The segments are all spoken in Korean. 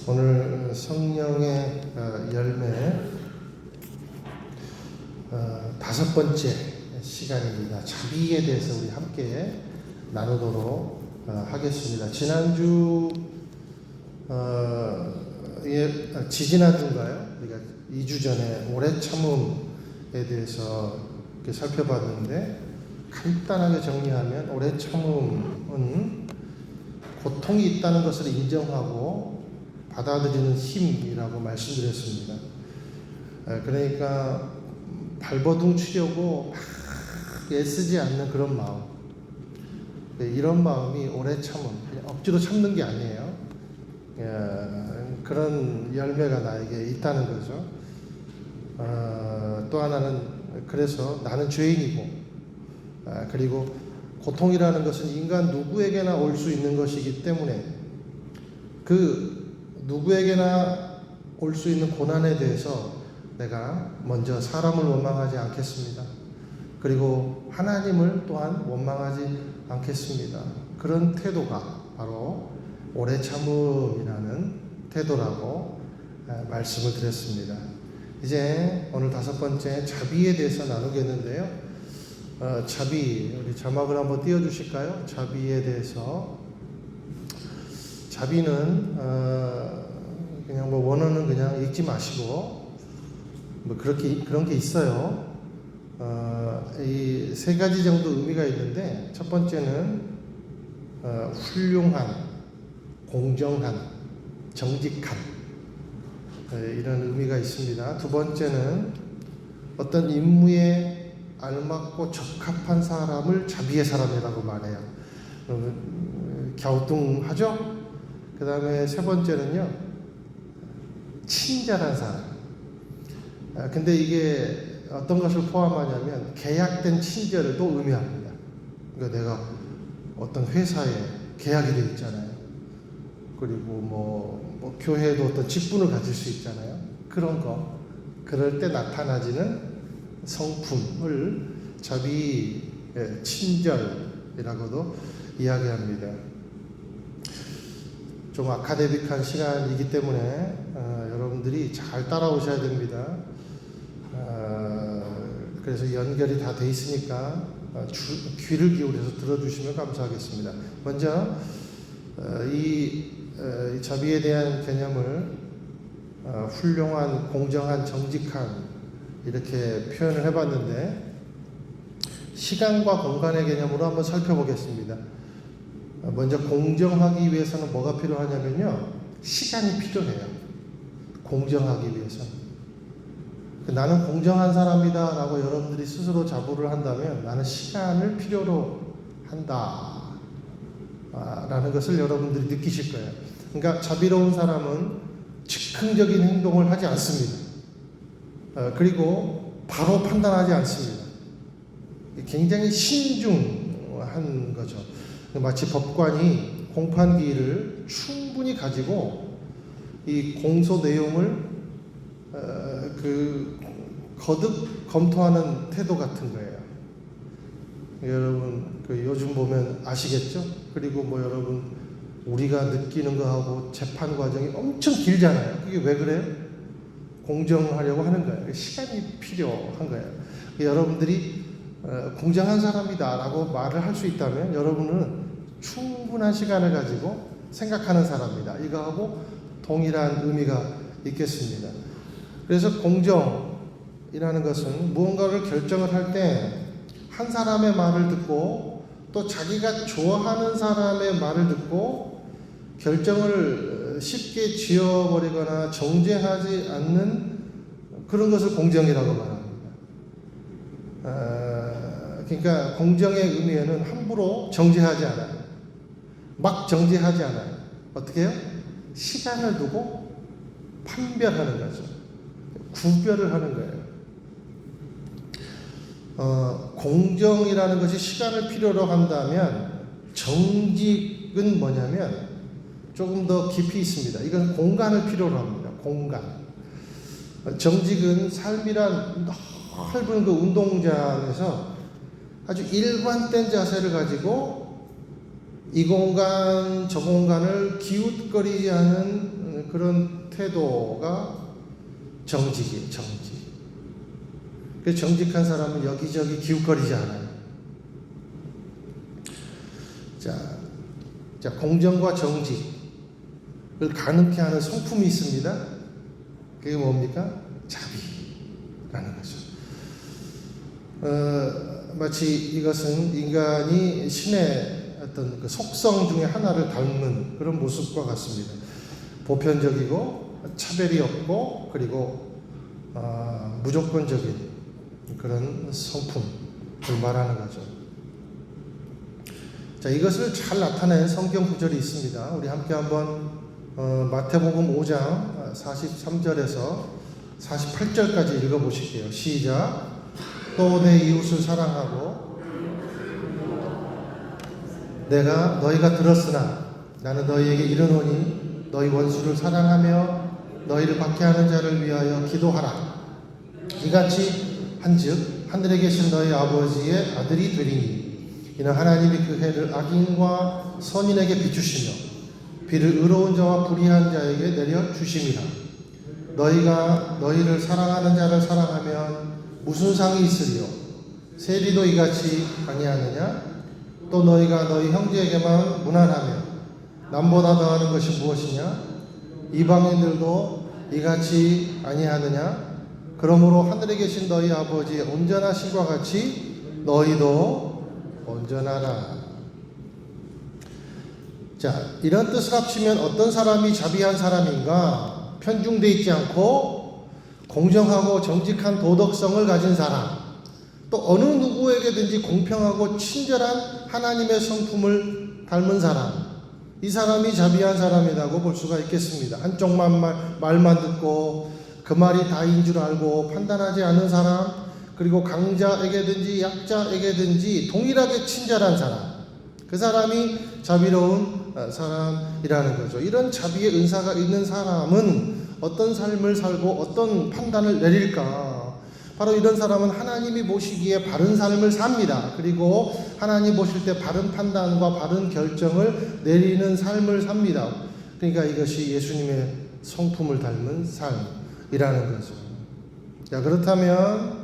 오늘 성령의 열매 다섯 번째 시간입니다. 자비에 대해서 우리 함께 나누도록 하겠습니다. 지난주 지지난주인가요? 우리가 2주 전에 오래 참음에 대해서 이렇게 살펴봤는데, 간단하게 정리하면 오래 참음은 고통이 있다는 것을 인정하고 받아들이는 힘이라고 말씀드렸습니다. 그러니까 발버둥 치려고 막 애쓰지 않는 그런 마음, 이런 마음이 오래 참음, 그냥 억지로 참는 게 아니에요. 그런 열매가 나에게 있다는 거죠. 또 하나는, 그래서 나는 죄인이고, 그리고 고통이라는 것은 인간 누구에게나 올 수 있는 것이기 때문에 그 누구에게나 올 수 있는 고난에 대해서 내가 먼저 사람을 원망하지 않겠습니다. 그리고 하나님을 또한 원망하지 않겠습니다. 그런 태도가 바로 오래 참음이라는 태도라고 말씀을 드렸습니다. 이제 오늘 다섯 번째 자비에 대해서 나누겠는데요. 자비, 우리 자막을 한번 띄워주실까요? 자비에 대해서. 자비는 그냥 원어는 그냥 읽지 마시고 그런 게 있어요. 이 세 가지 정도 의미가 있는데, 첫 번째는 훌륭한, 공정한, 정직한, 이런 의미가 있습니다. 두 번째는 어떤 임무에 알맞고 적합한 사람을 자비의 사람이라고 말해요. 갸우뚱하죠? 그 다음에 세 번째는요, 친절한 사람. 근데 이게 어떤 것을 포함하냐면 계약된 친절을 또 의미합니다. 그러니까 내가 어떤 회사에 계약이 되어 있잖아요. 그리고 뭐 교회에도 어떤 직분을 가질 수 있잖아요. 그런 거, 그럴 때 나타나지는 성품을 자비, 친절이라고도 이야기합니다. 좀 아카데믹한 시간이기 때문에 여러분들이 잘 따라오셔야 됩니다. 그래서 연결이 다 돼 있으니까 귀를 기울여서 들어주시면 감사하겠습니다. 먼저 이 자비에 대한 개념을 훌륭한, 공정한, 정직한, 이렇게 표현을 해봤는데, 시간과 공간의 개념으로 한번 살펴보겠습니다. 먼저 공정하기 위해서는 뭐가 필요하냐면요, 시간이 필요해요. 공정하기 위해서는. 나는 공정한 사람이다 라고 여러분들이 스스로 자부를 한다면, 나는 시간을 필요로 한다 라는 것을 여러분들이 느끼실 거예요. 그러니까 자비로운 사람은 즉흥적인 행동을 하지 않습니다. 그리고 바로 판단하지 않습니다. 굉장히 신중한 거죠. 마치 법관이 공판기일을 충분히 가지고 이 공소 내용을 거듭 검토하는 태도 같은 거예요. 여러분 요즘 보면 아시겠죠? 그리고 여러분 우리가 느끼는 거하고 재판 과정이 엄청 길잖아요. 그게 왜 그래요? 공정하려고 하는 거예요. 시간이 필요한 거예요. 여러분들이 공정한 사람이다 라고 말을 할 수 있다면, 여러분은 충분한 시간을 가지고 생각하는 사람이다, 이거하고 동일한 의미가 있겠습니다. 그래서 공정이라는 것은 무언가를 결정을 할 때 한 사람의 말을 듣고 또 자기가 좋아하는 사람의 말을 듣고 결정을 쉽게 지어버리거나 정죄하지 않는 그런 것을 공정이라고 말합니다. 그러니까 공정의 의미에는 함부로 정죄하지 않아요. 막 정죄하지 않아요. 어떻게 해요? 시간을 두고 판별하는 거죠. 구별을 하는 거예요. 공정이라는 것이 시간을 필요로 한다면, 정직은 뭐냐면 조금 더 깊이 있습니다. 이건 공간을 필요로 합니다. 공간. 정직은 삶이란 넓은 그 운동장에서 아주 일관된 자세를 가지고 이 공간 저 공간을 기웃거리지 않은 그런 태도가 정직이에요. 정직. 그 정직한 사람은 여기저기 기웃거리지 않아요. 자, 공정과 정직을 가능케 하는 성품이 있습니다. 그게 뭡니까? 자비라는 거죠. 마치 이것은 인간이 신의 어떤 그 속성 중에 하나를 닮은 그런 모습과 같습니다. 보편적이고 차별이 없고 그리고 무조건적인 그런 성품을 말하는 거죠. 자, 이것을 잘 나타낸 성경 구절이 있습니다. 우리 함께 한번 마태복음 5장 43절에서 48절까지 읽어보실게요. 시작. 또 내 이웃을 사랑하고 내가 너희가 들었으나 나는 너희에게 이르노니 너희 원수를 사랑하며 너희를 박해하는 자를 위하여 기도하라. 이같이 한즉 하늘에 계신 너희 아버지의 아들이 되리니 이는 하나님이 그 해를 악인과 선인에게 비추시며 비를 의로운 자와 불의한 자에게 내려 주심이라. 너희가 너희를 사랑하는 자를 사랑하면 무슨 상이 있으리요? 세리도 이같이 아니하느냐? 또 너희가 너희 형제에게만 무난하며 남보다 더하는 것이 무엇이냐? 이방인들도 이같이 아니하느냐? 그러므로 하늘에 계신 너희 아버지의 온전하심과 같이 너희도 온전하라. 자, 이런 뜻을 합치면 어떤 사람이 자비한 사람인가? 편중되어 있지 않고 공정하고 정직한 도덕성을 가진 사람, 또 어느 누구에게든지 공평하고 친절한 하나님의 성품을 닮은 사람, 이 사람이 자비한 사람이라고 볼 수가 있겠습니다. 한쪽만 말만 듣고 그 말이 다인 줄 알고 판단하지 않는 사람, 그리고 강자에게든지 약자에게든지 동일하게 친절한 사람, 그 사람이 자비로운 사람이라는 거죠. 이런 자비의 은사가 있는 사람은 어떤 삶을 살고 어떤 판단을 내릴까? 바로 이런 사람은 하나님이 보시기에 바른 삶을 삽니다. 그리고 하나님 보실 때 바른 판단과 바른 결정을 내리는 삶을 삽니다. 그러니까 이것이 예수님의 성품을 닮은 삶이라는 거죠. 자, 그렇다면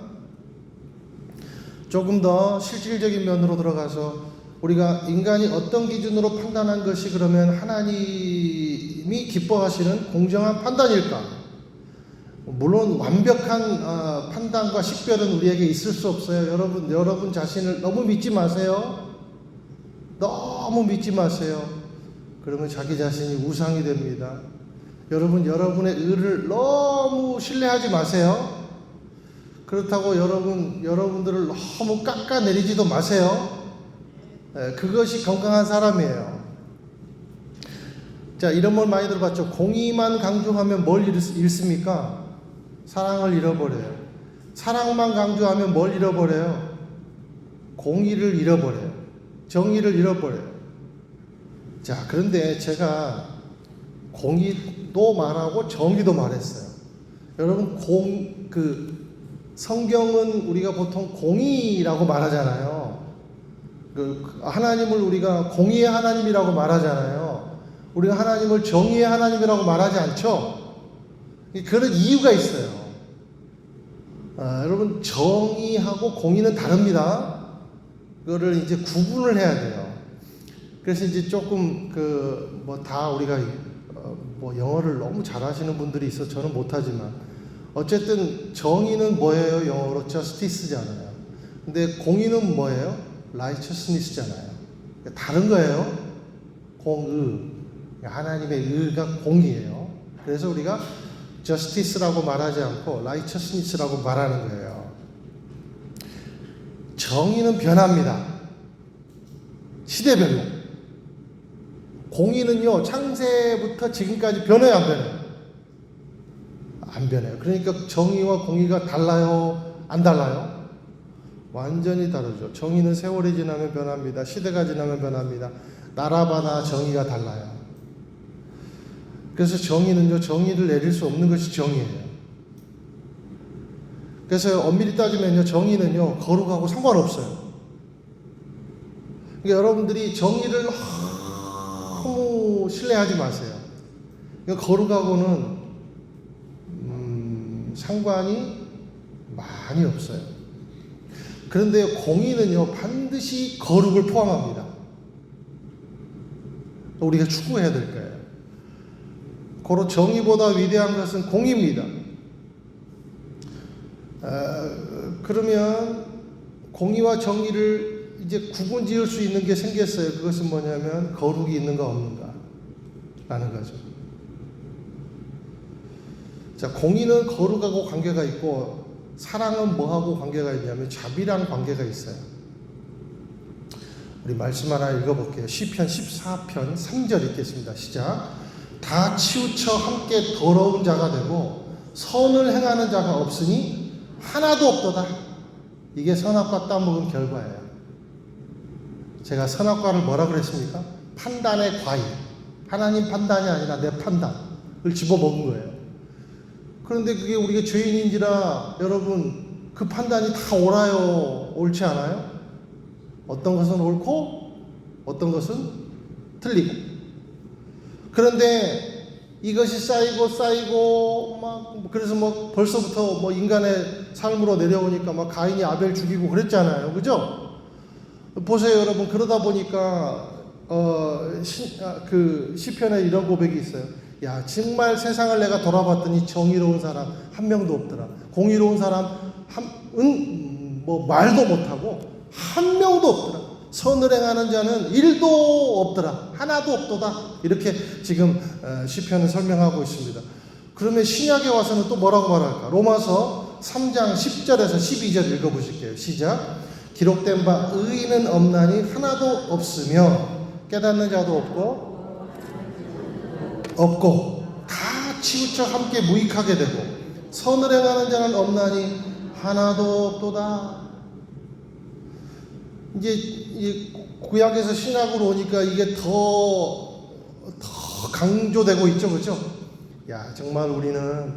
조금 더 실질적인 면으로 들어가서 우리가 인간이 어떤 기준으로 판단한 것이 그러면 하나님이 기뻐하시는 공정한 판단일까? 물론 완벽한 판단과 식별은 우리에게 있을 수 없어요. 여러분 자신을 너무 믿지 마세요. 너무 믿지 마세요. 그러면 자기 자신이 우상이 됩니다. 여러분의 의를 너무 신뢰하지 마세요. 그렇다고 여러분들을 너무 깎아내리지도 마세요. 그것이 건강한 사람이에요. 자, 이런 말 많이 들어봤죠. 공의만 강조하면 뭘 잃습니까? 사랑을 잃어버려요. 사랑만 강조하면 뭘 잃어버려요? 공의를 잃어버려요. 정의를 잃어버려요. 자, 그런데 제가 공의도 말하고 정의도 말했어요. 여러분, 성경은 우리가 보통 공의라고 말하잖아요. 하나님을 우리가 공의의 하나님이라고 말하잖아요. 우리가 하나님을 정의의 하나님이라고 말하지 않죠? 그런 이유가 있어요. 여러분, 정의하고 공의는 다릅니다. 그거를 이제 구분을 해야 돼요. 그래서 이제 조금 다 우리가 영어를 너무 잘하시는 분들이 있어 저는 못하지만 어쨌든 정의는 뭐예요? 영어로 justice잖아요. 근데 공의는 뭐예요? righteousness잖아요. 다른 거예요. 공의. 하나님의 의가 공의예요. 그래서 우리가 justice라고 말하지 않고 righteousness라고 말하는 거예요. 정의는 변합니다. 시대별로. 공의는요, 창세부터 지금까지 변해요, 안 변해요? 안 변해요. 그러니까 정의와 공의가 달라요? 안 달라요? 완전히 다르죠. 정의는 세월이 지나면 변합니다. 시대가 지나면 변합니다. 나라마다 정의가 달라요. 그래서 정의는요, 정의를 내릴 수 없는 것이 정의예요. 그래서 엄밀히 따지면요, 정의는요, 거룩하고 상관없어요. 그러니까 여러분들이 정의를 너무 신뢰하지 마세요. 거룩하고는 상관이 많이 없어요. 그런데 공의는요, 반드시 거룩을 포함합니다. 우리가 추구해야 될 거예요. 고로 정의보다 위대한 것은 공의입니다. 그러면 공의와 정의를 이제 구분 지을 수 있는 게 생겼어요. 그것은 뭐냐면 거룩이 있는가 없는가 라는 거죠. 자, 공의는 거룩하고 관계가 있고 사랑은 뭐하고 관계가 있냐면 자비랑 관계가 있어요. 우리 말씀 하나 읽어볼게요. 시편 14편 3절 읽겠습니다. 시작. 다 치우쳐 함께 더러운 자가 되고 선을 행하는 자가 없으니 하나도 없도다. 이게 선악과 따먹은 결과예요. 제가 선악과를 뭐라 그랬습니까? 판단의 과일. 하나님 판단이 아니라 내 판단을 집어먹은 거예요. 그런데 그게 우리가 죄인인지라 여러분 그 판단이 다 옳아요? 옳지 않아요? 어떤 것은 옳고 어떤 것은 틀리고. 그런데 이것이 쌓이고 막 그래서 뭐 벌써부터 뭐 인간의 삶으로 내려오니까 막 가인이 아벨 죽이고 그랬잖아요. 그죠? 보세요 여러분. 그러다 보니까 그 시편에 이런 고백이 있어요. 야, 정말 세상을 내가 돌아봤더니 정의로운 사람 한 명도 없더라. 공의로운 사람은 뭐 말도 못하고 한 명도 없더라. 선을 행하는 자는 일도 없더라. 하나도 없도다. 이렇게 지금 시편을 설명하고 있습니다. 그러면 신약에 와서는 또 뭐라고 말할까? 로마서 3장 10절에서 12절 읽어보실게요. 시작. 기록된 바 의인은 없나니 하나도 없으며 깨닫는 자도 없고 다 치우쳐 함께 무익하게 되고 선을 행하는 자는 없나니 하나도 없도다. 이제 구약에서 신약으로 오니까 이게 더 강조되고 있죠. 그렇죠? 야, 정말 우리는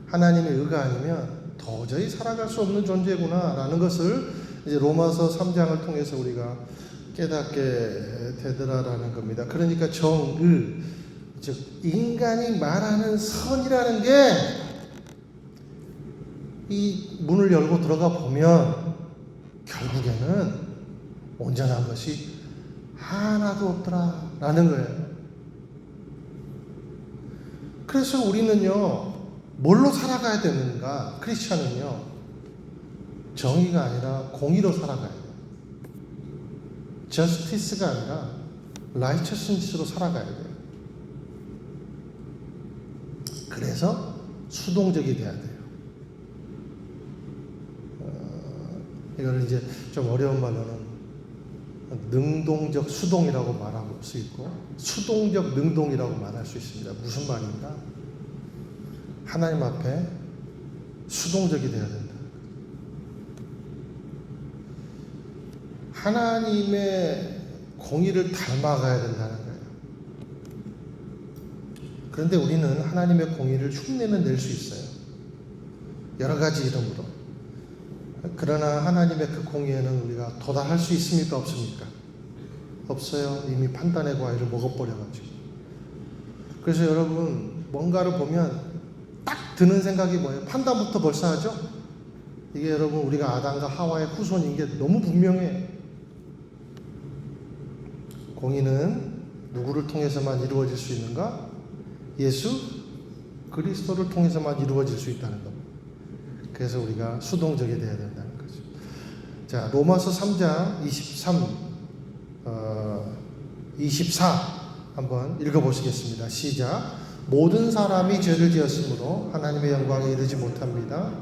하나님의 의가 아니면 도저히 살아갈 수 없는 존재구나 라는 것을 이제 로마서 3장을 통해서 우리가 깨닫게 되더라라는 겁니다. 그러니까 정의, 즉 인간이 말하는 선이라는 게 이 문을 열고 들어가 보면 결국에는 온전한 것이 하나도 없더라라는 거예요. 그래서 우리는요, 뭘로 살아가야 되는가? 크리스천은요, 정의가 아니라 공의로 살아가야 돼요. 저스티스가 아니라 라이처스니스로 살아가야 돼요. 그래서 수동적이 돼야 돼요. 이걸 이제 좀 어려운 말로는 능동적 수동이라고 말할 수 있고 수동적 능동이라고 말할 수 있습니다. 무슨 말인가? 하나님 앞에 수동적이 돼야 된다. 하나님의 공의를 닮아가야 된다는 거예요. 그런데 우리는 하나님의 공의를 흉내는 낼 수 있어요. 여러 가지 이름으로. 그러나 하나님의 그 공의에는 우리가 도달할 수 있습니까? 없습니까? 없어요. 이미 판단의 과일을 먹어버려가지고. 그래서 여러분 뭔가를 보면 딱 드는 생각이 뭐예요? 판단부터 벌써 하죠? 이게 여러분 우리가 아담과 하와의 후손인 게 너무 분명해요. 공의는 누구를 통해서만 이루어질 수 있는가? 예수 그리스도를 통해서만 이루어질 수 있다는 겁니다. 그래서 우리가 수동적이 되어야 된다는 거죠. 자, 로마서 3장 24 한번 읽어보시겠습니다. 시작. 모든 사람이 죄를 지었으므로 하나님의 영광에 이르지 못합니다.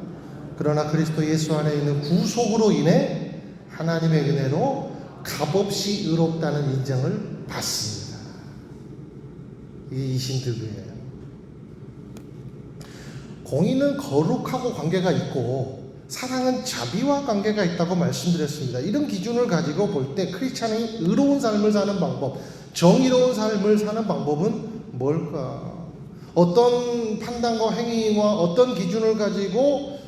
그러나 그리스도 예수 안에 있는 구속으로 인해 하나님의 은혜로 값없이 의롭다는 인정을 받습니다. 이게 이신득이에요. 공의는 거룩하고 관계가 있고 사랑은 자비와 관계가 있다고 말씀드렸습니다. 이런 기준을 가지고 볼 때 크리스찬이 의로운 삶을 사는 방법, 정의로운 삶을 사는 방법은 뭘까? 어떤 판단과 행위와 어떤 기준을 가지고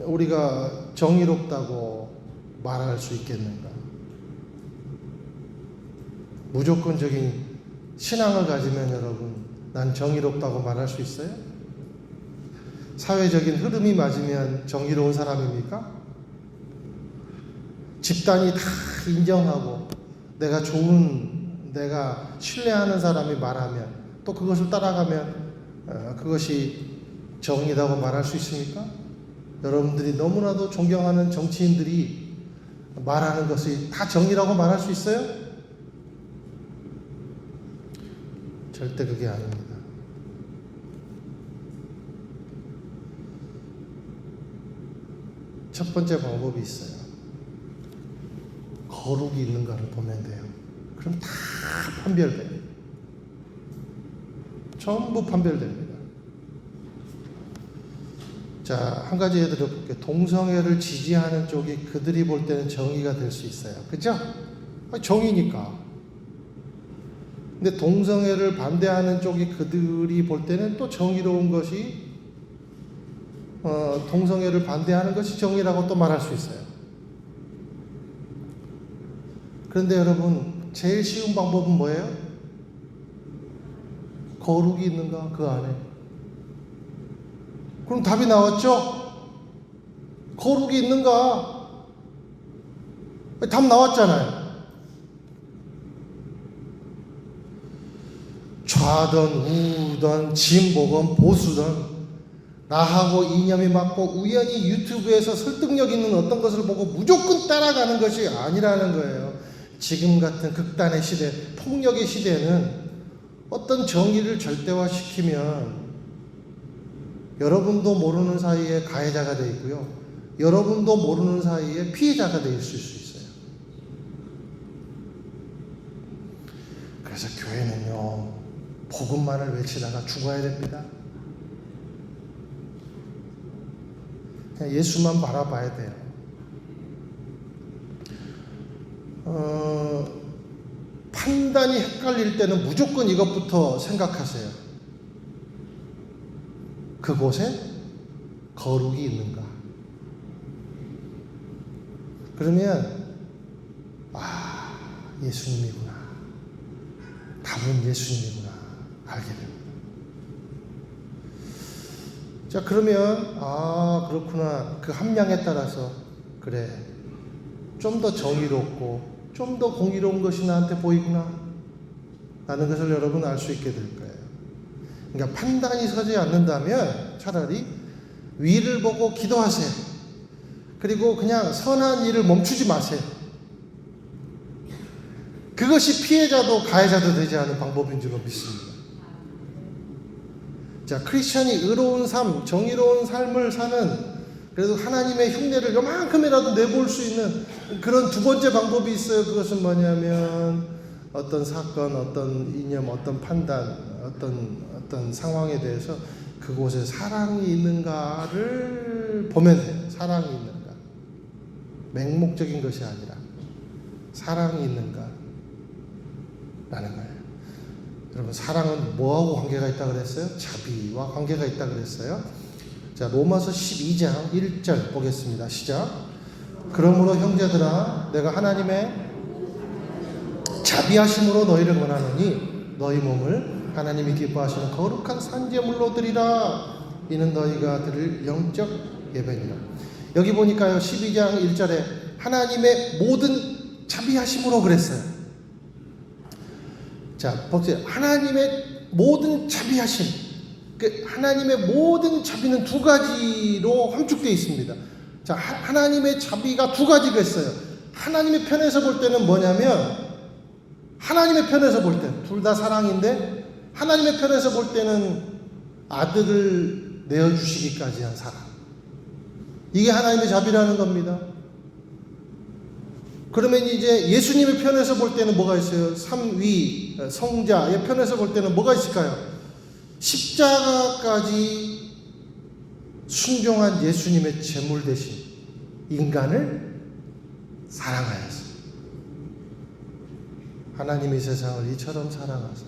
우리가 정의롭다고 말할 수 있겠는가? 무조건적인 신앙을 가지면 여러분 난 정의롭다고 말할 수 있어요? 사회적인 흐름이 맞으면 정의로운 사람입니까? 집단이 다 인정하고 내가 신뢰하는 사람이 말하면 또 그것을 따라가면 그것이 정의라고 말할 수 있습니까? 여러분들이 너무나도 존경하는 정치인들이 말하는 것이 다 정의라고 말할 수 있어요? 절대 그게 아닙니다. 첫 번째 방법이 있어요. 거룩이 있는가를 보면 돼요. 그럼 다 판별돼요. 전부 판별됩니다. 자, 한 가지 예를 들어볼게요. 동성애를 지지하는 쪽이 그들이 볼 때는 정의가 될 수 있어요. 그죠? 정의니까. 근데 동성애를 반대하는 쪽이 그들이 볼 때는 또 정의로운 것이 동성애를 반대하는 것이 정의라고 또 말할 수 있어요. 그런데 여러분, 제일 쉬운 방법은 뭐예요? 거룩이 있는가? 그 안에. 그럼 답이 나왔죠? 거룩이 있는가? 답 나왔잖아요. 좌든 우든 진보건 보수든 나하고 이념이 맞고 우연히 유튜브에서 설득력 있는 어떤 것을 보고 무조건 따라가는 것이 아니라는 거예요. 지금 같은 극단의 시대, 폭력의 시대는 어떤 정의를 절대화시키면 여러분도 모르는 사이에 가해자가 되어 있고요. 여러분도 모르는 사이에 피해자가 되어 있을 수 있어요. 그래서 교회는요, 복음만을 외치다가 죽어야 됩니다. 그냥 예수만 바라봐야 돼요. 판단이 헷갈릴 때는 무조건 이것부터 생각하세요. 그곳에 거룩이 있는가? 그러면 예수님이구나. 답은 예수님이구나. 알게 됩니다. 자, 그러면 그렇구나. 그 함량에 따라서 그래. 좀 더 정의롭고 좀 더 공의로운 것이 나한테 보이구나 라는 것을 여러분 알 수 있게 될 거예요. 그러니까 판단이 서지 않는다면 차라리 위를 보고 기도하세요. 그리고 그냥 선한 일을 멈추지 마세요. 그것이 피해자도 가해자도 되지 않은 방법인 줄로 믿습니다. 자, 크리스천이 의로운 삶, 정의로운 삶을 사는, 그래도 하나님의 흉내를 요만큼이라도 내볼 수 있는 그런 두 번째 방법이 있어요. 그것은 뭐냐면 어떤 사건, 어떤 이념, 어떤 판단, 어떤 상황에 대해서 그곳에 사랑이 있는가를 보면 돼요. 사랑이 있는가. 맹목적인 것이 아니라 사랑이 있는가 라는 거예요. 여러분, 사랑은 뭐하고 관계가 있다고 그랬어요? 자비와 관계가 있다고 그랬어요. 자, 로마서 12장 1절 보겠습니다. 시작. 그러므로 형제들아, 내가 하나님의 자비하심으로 너희를 원하노니 너희 몸을 하나님이 기뻐하시는 거룩한 산제물로 드리라. 이는 너희가 드릴 영적 예배니라. 여기 보니까요, 12장 1절에 하나님의 모든 자비하심으로 그랬어요. 자, 보세요. 하나님의 모든 자비하심. 하나님의 모든 자비는 두 가지로 함축되어 있습니다. 자, 하나님의 자비가 두 가지가 있어요. 하나님의 편에서 볼 때는 뭐냐면, 하나님의 편에서 볼 때, 둘 다 사랑인데, 하나님의 편에서 볼 때는 아들을 내어주시기까지 한 사랑. 이게 하나님의 자비라는 겁니다. 그러면 이제 예수님의 편에서 볼 때는 뭐가 있어요? 삼위, 성자의 편에서 볼 때는 뭐가 있을까요? 십자가까지 순종한 예수님의 제물 대신 인간을 사랑하여서 하나님이 세상을 이처럼 사랑하사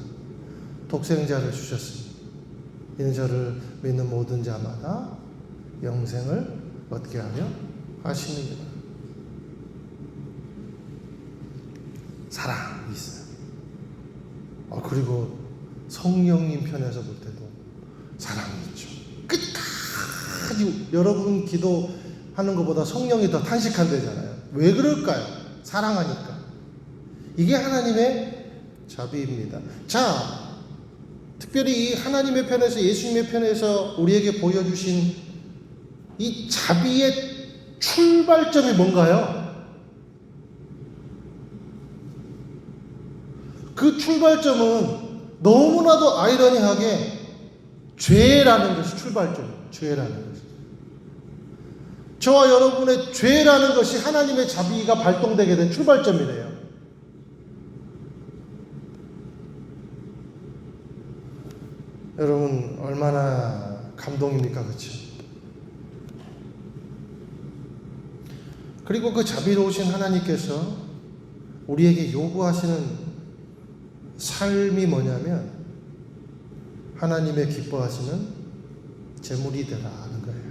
독생자를 주셨으니 이는 저를 믿는 모든 자마다 영생을 얻게 하려 하심이니라. 사랑이 있어요. 그리고 성령님 편에서 볼 때도 사랑이 있죠. 끝까지 여러분 기도하는 것보다 성령이 더 탄식한대잖아요. 왜 그럴까요? 사랑하니까. 이게 하나님의 자비입니다. 자, 특별히 이 하나님의 편에서, 예수님의 편에서 우리에게 보여주신 이 자비의 출발점이 뭔가요? 그 출발점은 너무나도 아이러니하게 죄라는 것이 출발점이에요. 죄라는 것이. 저와 여러분의 죄라는 것이 하나님의 자비가 발동되게 된 출발점이래요. 여러분 얼마나 감동입니까? 그렇죠? 그리고 그 자비로우신 하나님께서 우리에게 요구하시는 삶이 뭐냐면 하나님의 기뻐하시는 제물이 되라 하는 거예요.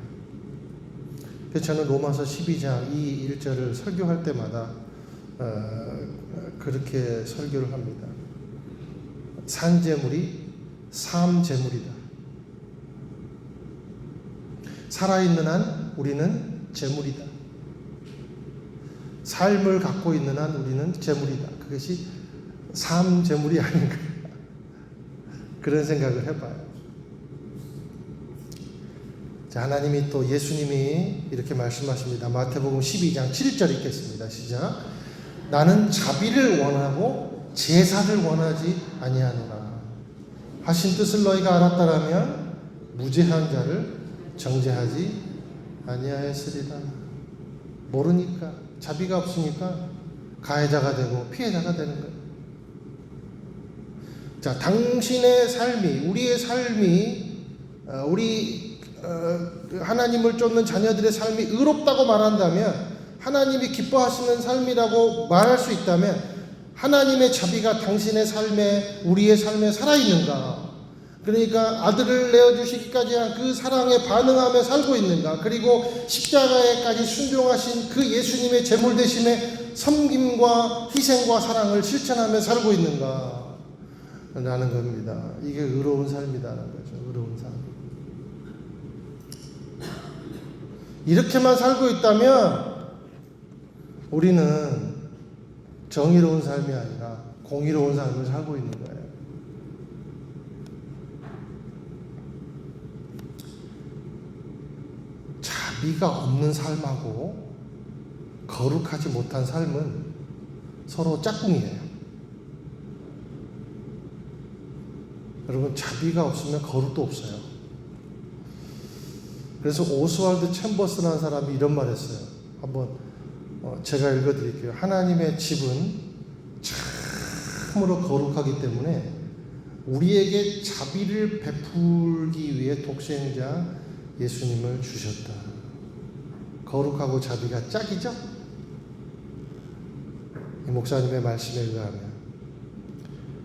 그래서 저는 로마서 12장 이 1절을 설교할 때마다 그렇게 설교를 합니다. 산제물이 삶제물이다. 살아있는 한 우리는 제물이다. 삶을 갖고 있는 한 우리는 제물이다. 그것이 삶제물이 아닌가. 그런 생각을 해봐요. 자, 하나님이 또 예수님이 이렇게 말씀하십니다. 마태복음 12장 7절 읽겠습니다. 시작. 나는 자비를 원하고 제사를 원하지 아니하노라. 하신 뜻을 너희가 알았다라면 무죄한 자를 정죄하지 아니하였으리라. 모르니까, 자비가 없으니까 가해자가 되고 피해자가 되는 거예요. 자, 당신의 삶이, 우리의 삶이, 우리 하나님을 쫓는 자녀들의 삶이 의롭다고 말한다면, 하나님이 기뻐하시는 삶이라고 말할 수 있다면, 하나님의 자비가 당신의 삶에, 우리의 삶에 살아있는가? 그러니까 아들을 내어주시기까지 한 그 사랑에 반응하며 살고 있는가? 그리고 십자가에까지 순종하신 그 예수님의 제물 대신에 섬김과 희생과 사랑을 실천하며 살고 있는가? 라는 겁니다. 이게 의로운 삶이라는 거죠. 의로운 삶. 이렇게만 살고 있다면 우리는 정의로운 삶이 아니라 공의로운 삶을 살고 있는 거예요. 자비가 없는 삶하고 거룩하지 못한 삶은 서로 짝꿍이에요. 여러분, 자비가 없으면 거룩도 없어요. 그래서 오스왈드 챔버스라는 사람이 이런 말 했어요. 한번 제가 읽어드릴게요. 하나님의 집은 참으로 거룩하기 때문에 우리에게 자비를 베풀기 위해 독생자 예수님을 주셨다. 거룩하고 자비가 짝이죠? 이 목사님의 말씀에 의하면.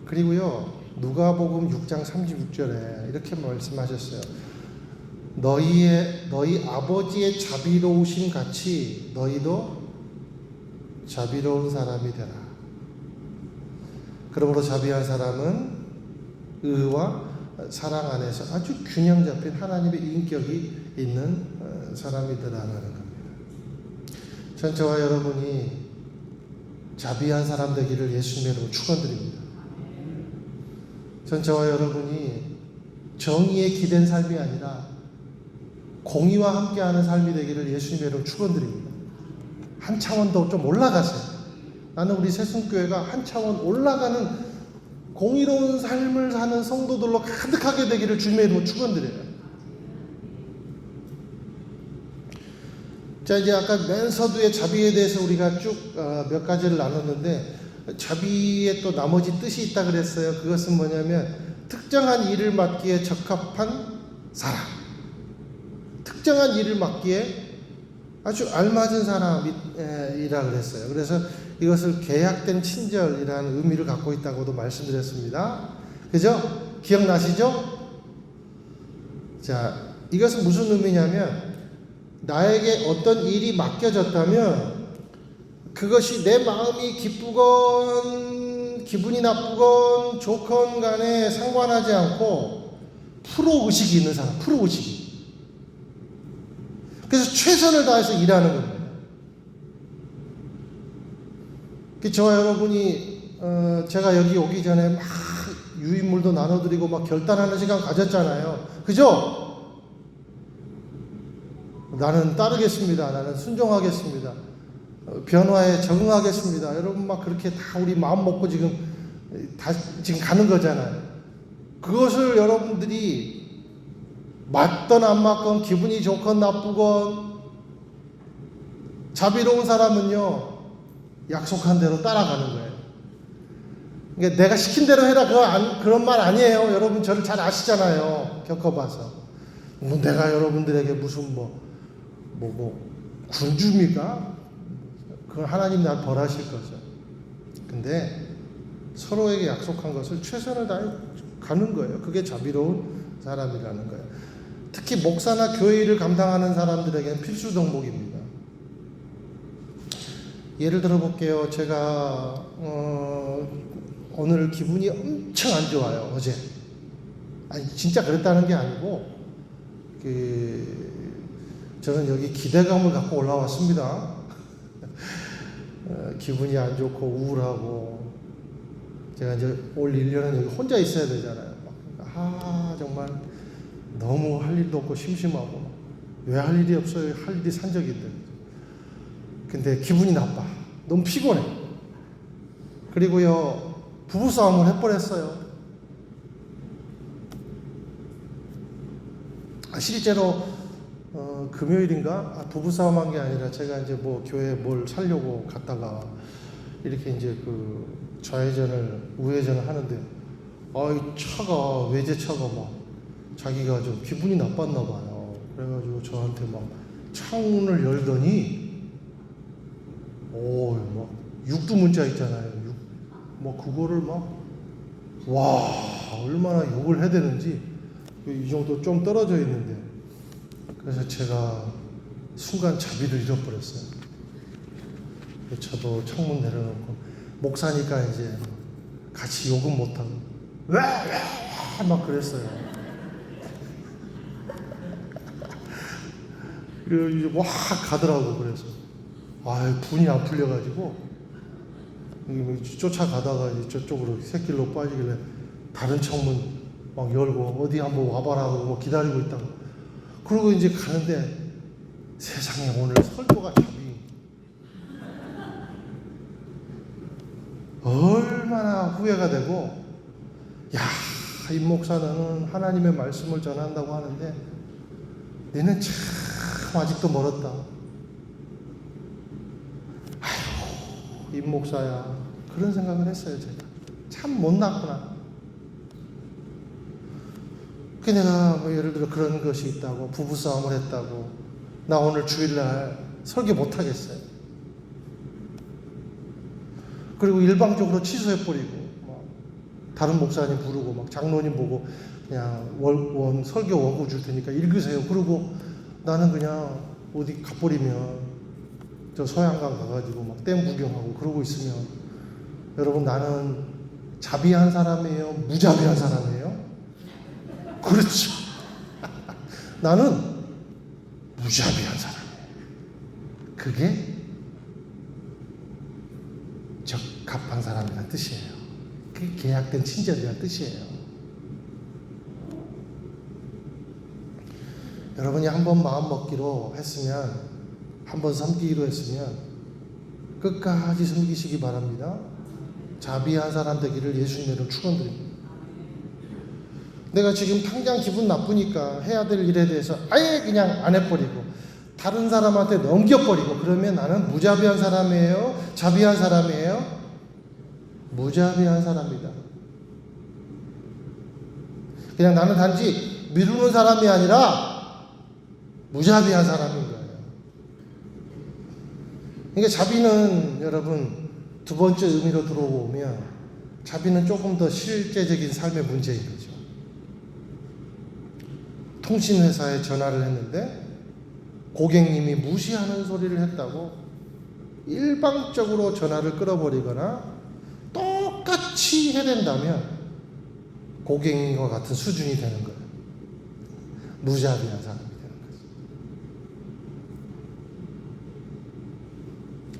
그리고요, 누가복음 6장 36절에 이렇게 말씀하셨어요. 너희 아버지의 자비로우심 같이 너희도 자비로운 사람이 되라. 그러므로 자비한 사람은 의와 사랑 안에서 아주 균형 잡힌 하나님의 인격이 있는 사람이 되라는 겁니다. 전 저와 여러분이 자비한 사람 되기를 예수님의 이름으로 축원드립니다. 전 저와 여러분이 정의에 기댄 삶이 아니라 공의와 함께하는 삶이 되기를 예수님의 이름으로 축원드립니다. 한 차원 더 좀 올라가세요. 나는 우리 새순교회가 한 차원 올라가는 공의로운 삶을 사는 성도들로 가득하게 되기를 주님의 이름으로 축원드려요. 자, 이제 아까 맨 서두의 자비에 대해서 우리가 쭉 몇 가지를 나눴는데, 자비에 또 나머지 뜻이 있다 그랬어요. 그것은 뭐냐면 특정한 일을 맡기에 적합한 사람, 특정한 일을 맡기에 아주 알맞은 사람이라 그랬어요. 그래서 이것을 계약된 친절이라는 의미를 갖고 있다고도 말씀드렸습니다. 그죠? 기억나시죠? 자, 이것은 무슨 의미냐면 나에게 어떤 일이 맡겨졌다면 그것이 내 마음이 기쁘건 기분이 나쁘건 좋건 간에 상관하지 않고 프로의식이 있는 사람, 프로의식이. 그래서 최선을 다해서 일하는 겁니다. 저와 여러분이 제가 여기 오기 전에 막 유인물도 나눠드리고 막 결단하는 시간 가졌잖아요. 그죠? 나는 따르겠습니다. 나는 순종하겠습니다. 변화에 적응하겠습니다. 여러분 막 그렇게 다 우리 마음 먹고 지금 가는 거잖아요. 그것을 여러분들이 맞건 안 맞건 기분이 좋건 나쁘건 자비로운 사람은요 약속한 대로 따라가는 거예요. 그러니까 내가 시킨 대로 해라 그런 말 아니에요. 여러분 저를 잘 아시잖아요. 겪어봐서. 내가 여러분들에게 무슨 군주입니까? 그건 하나님 날 벌하실 거죠. 근데 서로에게 약속한 것을 최선을 다해 가는 거예요. 그게 자비로운 사람이라는 거예요. 특히 목사나 교회 일을 감당하는 사람들에게는 필수 덕목입니다. 예를 들어 볼게요. 제가 오늘 기분이 엄청 안 좋아요. 어제. 아니 진짜 그랬다는 게 아니고 저는 여기 기대감을 갖고 올라왔습니다. 기분이 안 좋고 우울하고 제가 이제 올 1년은 여기 혼자 있어야 되잖아요. 정말 너무 할 일도 없고 심심하고 왜 할 일이 없어요? 할 일이 산적인데. 근데 기분이 나빠. 너무 피곤해. 그리고요 부부싸움을 해버렸어요. 실제로 금요일인가 부부싸움한 게 아니라 제가 이제 교회에 뭘 사려고 갔다가 이렇게 이제 좌회전을 우회전을 하는데 이 외제차가 자기가 좀 기분이 나빴나 봐요. 그래가지고 저한테 창문을 열더니 육두문자 있잖아요. 그거를 얼마나 욕을 해야 되는지 이 정도 좀 떨어져 있는데 그래서 제가 순간 자비를 잃어버렸어요. 저도 창문 내려놓고 목사니까 이제 같이 욕은 못하고 왜 막 그랬어요. 그리고 이제 확 가더라고. 그래서 분이 안 풀려가지고 쫓아가다가 이제 저쪽으로 새길로 빠지길래 다른 창문 열고 어디 한번 와봐라 하고 기다리고 있다가 그러고 이제 가는데 세상에 오늘 설교가 자비 얼마나 후회가 되고 임 목사 너는 하나님의 말씀을 전한다고 하는데 너는 참 아직도 멀었다. 임 목사야 그런 생각을 했어요. 제가 참 못났구나. 내가 예를 들어 그런 것이 있다고 부부싸움을 했다고 나 오늘 주일날 설교 못하겠어요. 그리고 일방적으로 취소해버리고 다른 목사님 부르고 장로님 보고 그냥 설교 원고 줄 테니까 읽으세요. 그러고 나는 그냥 어디 가버리면 저 소양강 가가지고 댐 구경하고 그러고 있으면 여러분 나는 자비한 사람이에요? 무자비한 사람이에요? 그렇죠. 나는 무자비한 사람이에요. 그게 적합한 사람이란 뜻이에요. 그게 계약된 친절이란 뜻이에요. 여러분이 한번 마음 먹기로 했으면 한번 섬기기로 했으면 끝까지 섬기시기 바랍니다. 자비한 사람 되기를 예수님으로 축원드립니다. 내가 지금 당장 기분 나쁘니까 해야 될 일에 대해서 아예 그냥 안 해버리고 다른 사람한테 넘겨버리고 그러면 나는 무자비한 사람이에요? 자비한 사람이에요? 무자비한 사람이다. 그냥 나는 단지 미루는 사람이 아니라 무자비한 사람인 거예요. 그러니까 자비는 여러분 두 번째 의미로 들어오면 자비는 조금 더 실제적인 삶의 문제인 거죠. 통신회사에 전화를 했는데 고객님이 무시하는 소리를 했다고 일방적으로 전화를 끊어버리거나 똑같은 똑같이 해댄다면 고갱과 같은 수준이 되는 거예요. 무자비한 사람이 되는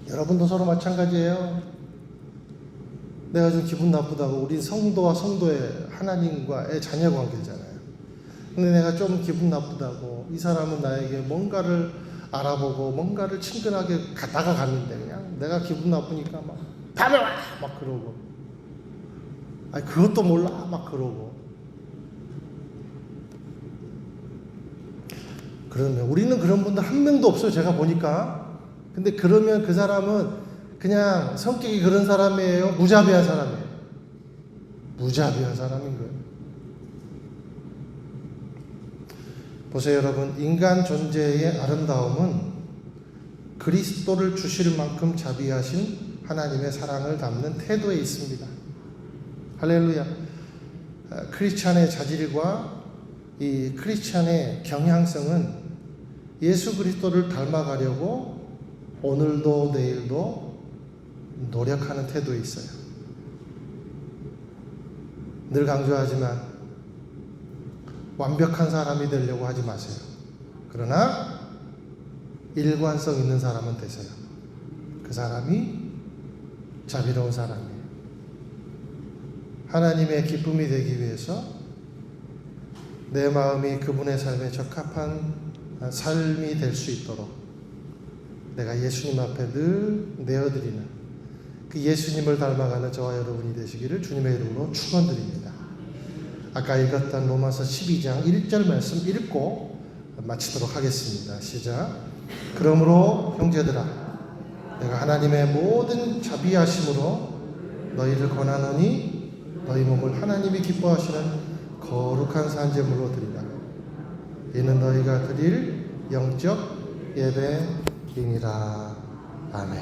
거죠. 여러분도 서로 마찬가지예요. 내가 좀 기분 나쁘다고, 우린 성도와 성도의 하나님과의 자녀 관계잖아요. 근데 내가 좀 기분 나쁘다고, 이 사람은 나에게 뭔가를 알아보고 뭔가를 친근하게 다가갔는데 그냥 내가 기분 나쁘니까 막 다음에 와! 막 그러고, 아니 그것도 몰라 막 그러고. 그러면 우리는 그런 분들 한 명도 없어요, 제가 보니까. 근데 그러면 그 사람은 그냥 성격이 그런 사람이에요? 무자비한 사람이에요? 무자비한 사람인 거예요. 보세요 여러분, 인간 존재의 아름다움은 그리스도를 주실 만큼 자비하신 하나님의 사랑을 담는 태도에 있습니다. 할렐루야. 크리스찬의 자질과 이 크리스찬의 경향성은 예수 그리스도를 닮아가려고 오늘도 내일도 노력하는 태도에 있어요. 늘 강조하지만 완벽한 사람이 되려고 하지 마세요. 그러나 일관성 있는 사람은 되세요. 그 사람이 자비로운 사람이에요. 하나님의 기쁨이 되기 위해서 내 마음이 그분의 삶에 적합한 삶이 될 수 있도록 내가 예수님 앞에 늘 내어드리는 그 예수님을 닮아가는 저와 여러분이 되시기를 주님의 이름으로 축원드립니다. 아까 읽었던 로마서 12장 1절 말씀 읽고 마치도록 하겠습니다. 시작. 그러므로 형제들아, 내가 하나님의 모든 자비하심으로 너희를 권하노니 너희 몸을 하나님이 기뻐하시는 거룩한 산제물로 드리라. 이는 너희가 드릴 영적 예배이니라. 아멘.